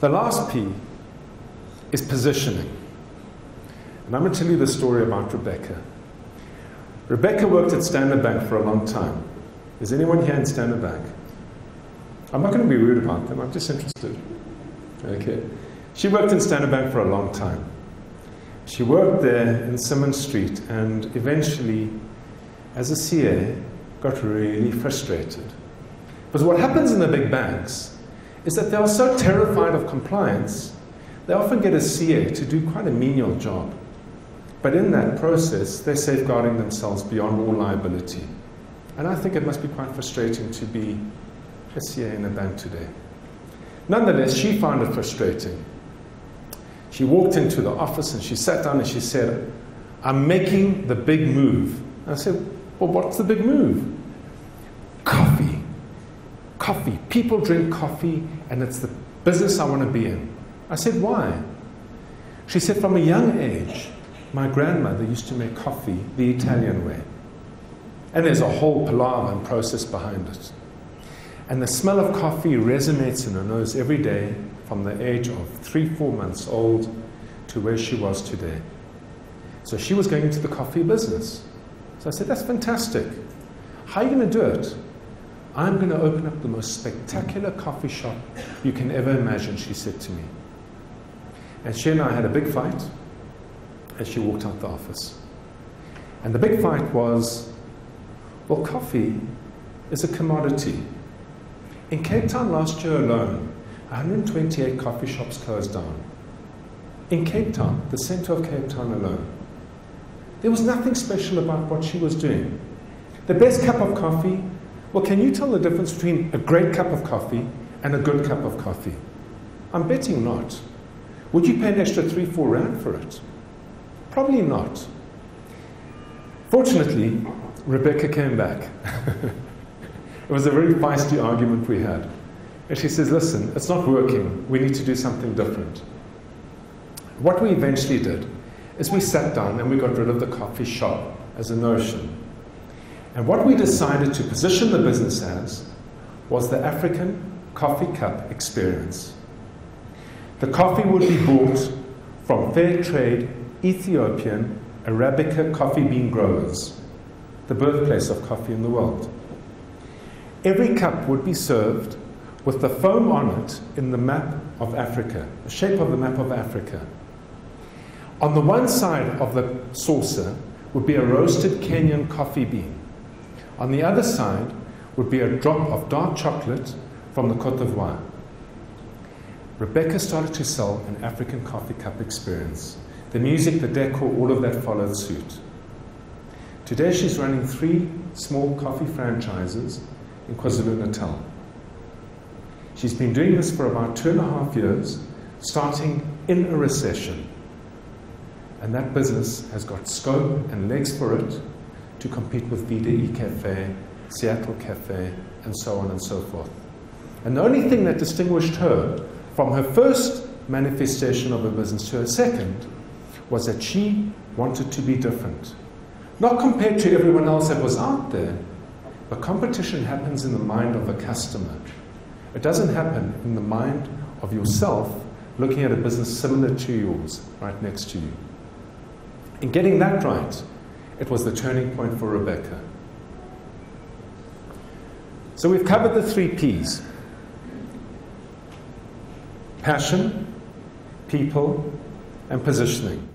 The last P is positioning. And I'm going to tell you the story about Rebecca. Rebecca worked at Standard Bank for a long time. Is anyone here in Standard Bank? I'm not going to be rude about them, I'm just interested. Okay. She worked in Standard Bank for a long time. She worked there in Simmons Street and eventually, as a CA, got really frustrated. Because what happens in the big banks is that they are so terrified of compliance, they often get a CA to do quite a menial job. But in that process, they're safeguarding themselves beyond all liability. And I think it must be quite frustrating to be a CA in a bank today. Nonetheless, she found it frustrating. She walked into the office and she sat down and she said, I'm making the big move. And I said, well, what's the big move? Coffee. Coffee. People drink coffee and it's the business I want to be in. I said, why? She said, from a young age, my grandmother used to make coffee the Italian way. And there's a whole palaver and process behind it. And the smell of coffee resonates in her nose every day from the age of 3-4 months old to where she was today. So she was going into the coffee business. So I said, that's fantastic. How are you going to do it? I'm going to open up the most spectacular coffee shop you can ever imagine, she said to me. And she and I had a big fight as she walked out the office. And the big fight was, well, coffee is a commodity. In Cape Town last year alone, 128 coffee shops closed down. In Cape Town, the center of Cape Town alone. There was nothing special about what she was doing. The best cup of coffee, well, can you tell the difference between a great cup of coffee and a good cup of coffee? I'm betting not. Would you pay an extra 3-4 rand for it? Probably not. Fortunately, Rebecca came back. It was a very feisty argument we had. And she says, listen, it's not working. We need to do something different. What we eventually did is we sat down and we got rid of the coffee shop as a notion. And what we decided to position the business as was the African coffee cup experience. The coffee would be bought from fair trade Ethiopian Arabica coffee bean growers, the birthplace of coffee in the world. Every cup would be served with the foam on it in the map of Africa, the shape of the map of Africa. On the one side of the saucer would be a roasted Kenyan coffee bean. On the other side would be a drop of dark chocolate from the Côte d'Ivoire. Rebecca started to sell an African coffee cup experience. The music, the decor, all of that followed suit. Today she's running 3 small coffee franchises in KwaZulu-Natal. She's been doing this for about 2.5 years, starting in a recession. And that business has got scope and legs for it to compete with VDE Cafe, Seattle Cafe, and so on and so forth. And the only thing that distinguished her from her first manifestation of a business to her second was that she wanted to be different. Not compared to everyone else that was out there, but competition happens in the mind of the customer. It doesn't happen in the mind of yourself looking at a business similar to yours right next to you. In getting that right, it was the turning point for Rebecca. So we've covered the 3 Ps. Passion, people, and positioning.